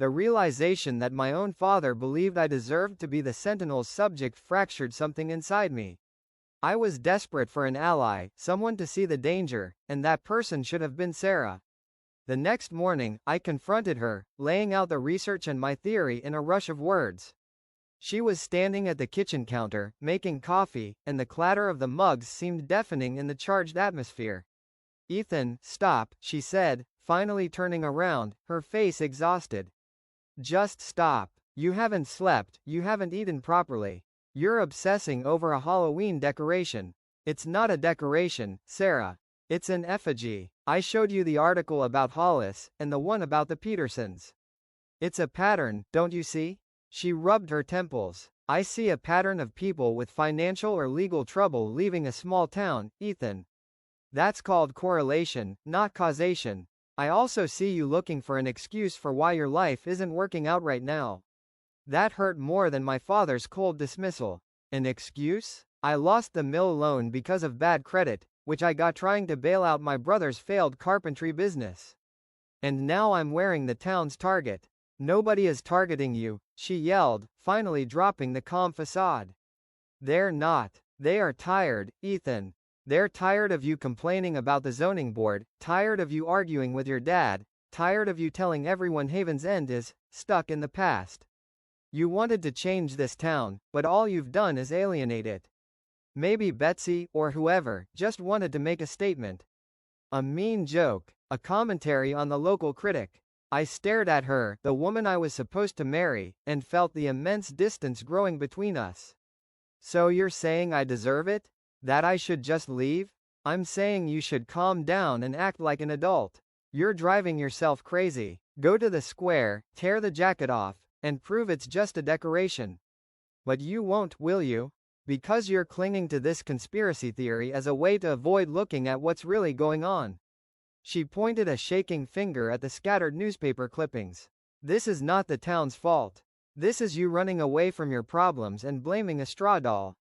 The realization that my own father believed I deserved to be the Sentinel's subject fractured something inside me. I was desperate for an ally, someone to see the danger, and that person should have been Sarah. The next morning, I confronted her, laying out the research and my theory in a rush of words. She was standing at the kitchen counter, making coffee, and the clatter of the mugs seemed deafening in the charged atmosphere. "Ethan, stop," she said, finally turning around, her face exhausted. "Just stop. You haven't slept, you haven't eaten properly. You're obsessing over a Halloween decoration. It's not a decoration, Sarah. It's an effigy. I showed you the article about Hollis, and the one about the Petersons. It's a pattern, don't you see?" She rubbed her temples. "I see a pattern of people with financial or legal trouble leaving a small town, Ethan. That's called correlation, not causation. I also see you looking for an excuse for why your life isn't working out right now." That hurt more than my father's cold dismissal. An excuse? I lost the mill loan because of bad credit, which I got trying to bail out my brother's failed carpentry business. And now I'm wearing the town's target. "Nobody is targeting you," she yelled, finally dropping the calm facade. "They're not. They are tired, Ethan. They're tired of you complaining about the zoning board, tired of you arguing with your dad, tired of you telling everyone Haven's End is stuck in the past. You wanted to change this town, but all you've done is alienate it. Maybe Betsy, or whoever, just wanted to make a statement. A mean joke, a commentary on the local critic." I stared at her, the woman I was supposed to marry, and felt the immense distance growing between us. "So you're saying I deserve it? That I should just leave? I'm saying you should calm down and act like an adult. You're driving yourself crazy. Go to the square, tear the jacket off, and prove it's just a decoration. But you won't, will you? Because you're clinging to this conspiracy theory as a way to avoid looking at what's really going on." She pointed a shaking finger at the scattered newspaper clippings. "This is not the town's fault. This is you running away from your problems and blaming a straw doll."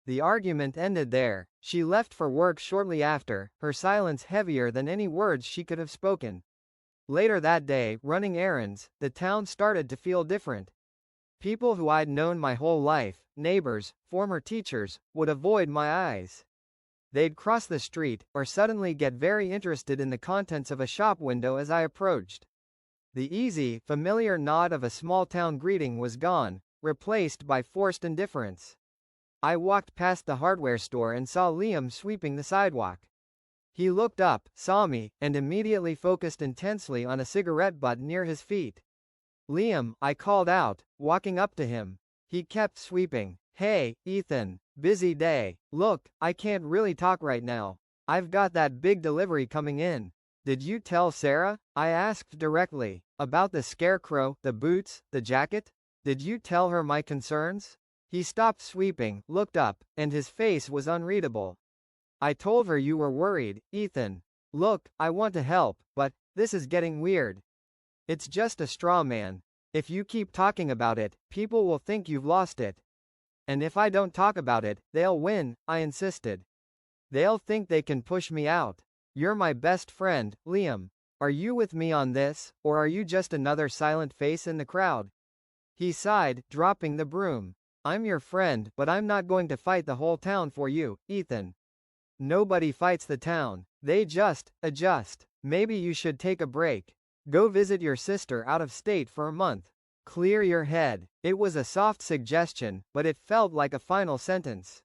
The argument ended there. She left for work shortly after, her silence heavier than any words she could have spoken. Later that day, running errands, the town started to feel different. People who I'd known my whole life, neighbors, former teachers, would avoid my eyes. They'd cross the street, or suddenly get very interested in the contents of a shop window as I approached. The easy, familiar nod of a small-town greeting was gone, replaced by forced indifference. I walked past the hardware store and saw Liam sweeping the sidewalk. He looked up, saw me, and immediately focused intensely on a cigarette butt near his feet. "Liam," I called out, walking up to him. He kept sweeping. "Hey, Ethan. Busy day. Look, I can't really talk right now. I've got that big delivery coming in." "Did you tell Sarah?" I asked directly. "About the scarecrow, the boots, the jacket? Did you tell her my concerns?" He stopped sweeping, looked up, and his face was unreadable. "I told her you were worried, Ethan. Look, I want to help, but this is getting weird. It's just a straw man. If you keep talking about it, people will think you've lost it. And if I don't talk about it, they'll win," I insisted. "They'll think they can push me out. You're my best friend, Liam. Are you with me on this, or are you just another silent face in the crowd?" He sighed, dropping the broom. "I'm your friend, but I'm not going to fight the whole town for you, Ethan. Nobody fights the town. They just adjust. Maybe you should take a break. Go visit your sister out of state for a month. Clear your head." It was a soft suggestion, but it felt like a final sentence.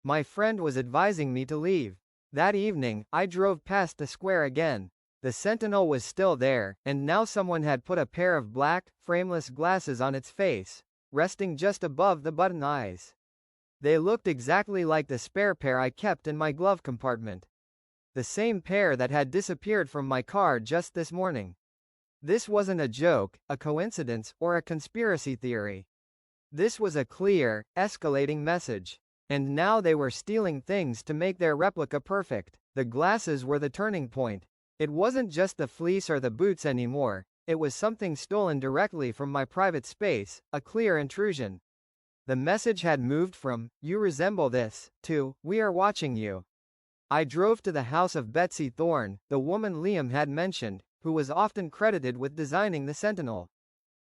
My friend was advising me to leave. That evening, I drove past the square again. The Sentinel was still there, and now someone had put a pair of black, frameless glasses on its face, resting just above the button eyes. They looked exactly like the spare pair I kept in my glove compartment. The same pair that had disappeared from my car just this morning. This wasn't a joke, a coincidence, or a conspiracy theory. This was a clear, escalating message. And now they were stealing things to make their replica perfect. The glasses were the turning point. It wasn't just the fleece or the boots anymore, it was something stolen directly from my private space, a clear intrusion. The message had moved from, "You resemble this," to, "We are watching you." I drove to the house of Betsy Thorne, the woman Liam had mentioned, who was often credited with designing the Sentinel.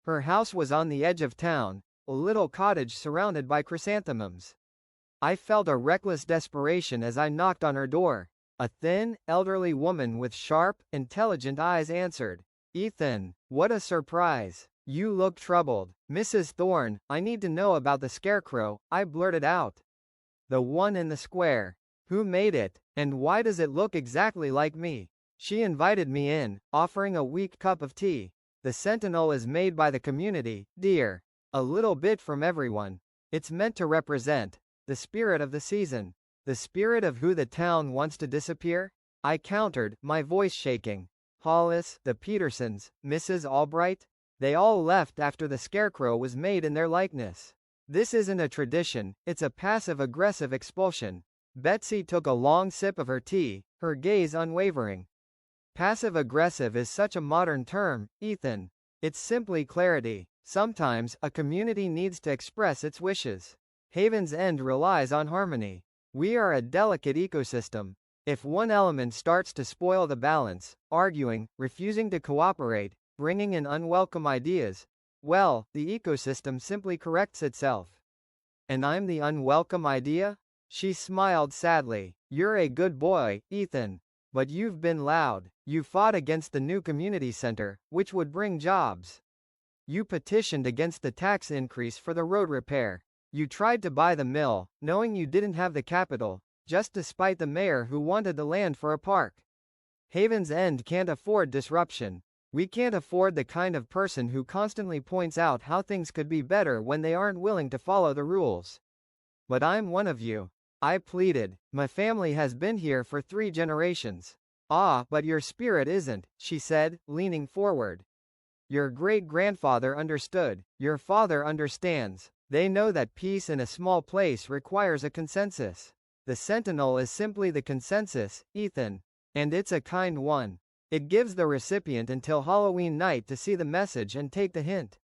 Her house was on the edge of town, a little cottage surrounded by chrysanthemums. I felt a reckless desperation as I knocked on her door. A thin, elderly woman with sharp, intelligent eyes answered. "Ethan, what a surprise. You look troubled." "Mrs. Thorne, I need to know about the scarecrow," I blurted out. "The one in the square. Who made it, and why does it look exactly like me?" She invited me in, offering a weak cup of tea. "The Sentinel is made by the community, dear. A little bit from everyone. It's meant to represent the spirit of the season." "The spirit of who the town wants to disappear?" I countered, my voice shaking. "Hollis, the Petersons, Mrs. Albright? They all left after the scarecrow was made in their likeness. This isn't a tradition, it's a passive-aggressive expulsion." Betsy took a long sip of her tea, her gaze unwavering. "Passive-aggressive is such a modern term, Ethan. It's simply clarity. Sometimes, a community needs to express its wishes. Haven's End relies on harmony. We are a delicate ecosystem. If one element starts to spoil the balance, arguing, refusing to cooperate, bringing in unwelcome ideas, well, the ecosystem simply corrects itself." "And I'm the unwelcome idea?" She smiled sadly. "You're a good boy, Ethan. But you've been loud. You fought against the new community center, which would bring jobs. You petitioned against the tax increase for the road repair. You tried to buy the mill, knowing you didn't have the capital, just despite the mayor who wanted the land for a park. Haven's End can't afford disruption. We can't afford the kind of person who constantly points out how things could be better when they aren't willing to follow the rules." "But I'm one of you," I pleaded. "My family has been here for 3 generations." "Ah, but your spirit isn't," she said, leaning forward. "Your great-grandfather understood. Your father understands. They know that peace in a small place requires a consensus. The Sentinel is simply the consensus, Ethan. And it's a kind one. It gives the recipient until Halloween night to see the message and take the hint."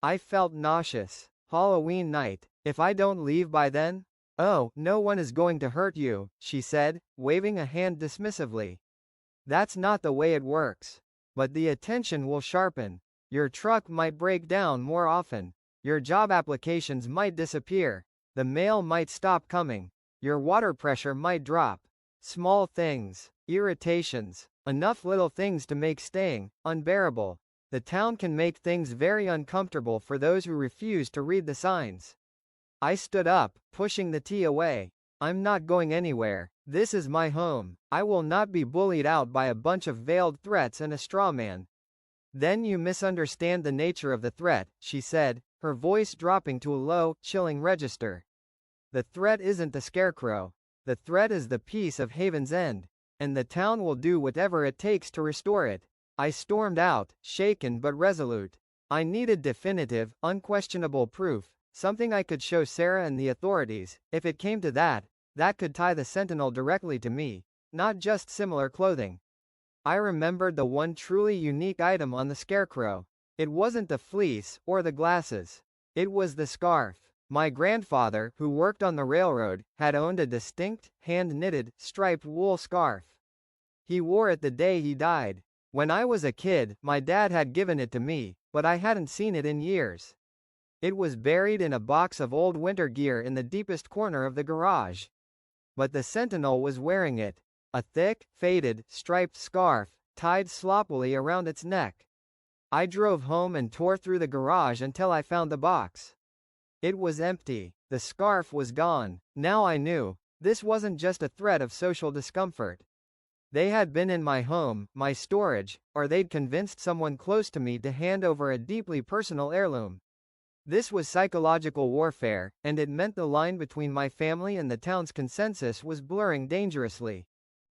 I felt nauseous. Halloween night. If I don't leave by then? "Oh, no one is going to hurt you," she said, waving a hand dismissively. "That's not the way it works. But the attention will sharpen. Your truck might break down more often. Your job applications might disappear. The mail might stop coming. Your water pressure might drop. Small things. Irritations. Enough little things to make staying unbearable. The town can make things very uncomfortable for those who refuse to read the signs." I stood up, pushing the tea away. "I'm not going anywhere. This is my home. I will not be bullied out by a bunch of veiled threats and a straw man." "Then you misunderstand the nature of the threat," she said, her voice dropping to a low, chilling register. "The threat isn't the scarecrow. The threat is the peace of Haven's End. And the town will do whatever it takes to restore it." I stormed out, shaken but resolute. I needed definitive, unquestionable proof, something I could show Sarah and the authorities. If it came to that, that could tie the Sentinel directly to me, not just similar clothing. I remembered the one truly unique item on the scarecrow. It wasn't the fleece, or the glasses. It was the scarf. My grandfather, who worked on the railroad, had owned a distinct, hand-knitted, striped wool scarf. He wore it the day he died. When I was a kid, my dad had given it to me, but I hadn't seen it in years. It was buried in a box of old winter gear in the deepest corner of the garage. But the Sentinel was wearing it. A thick, faded, striped scarf, tied sloppily around its neck. I drove home and tore through the garage until I found the box. It was empty. The scarf was gone. Now I knew. This wasn't just a threat of social discomfort. They had been in my home, my storage, or they'd convinced someone close to me to hand over a deeply personal heirloom. This was psychological warfare, and it meant the line between my family and the town's consensus was blurring dangerously.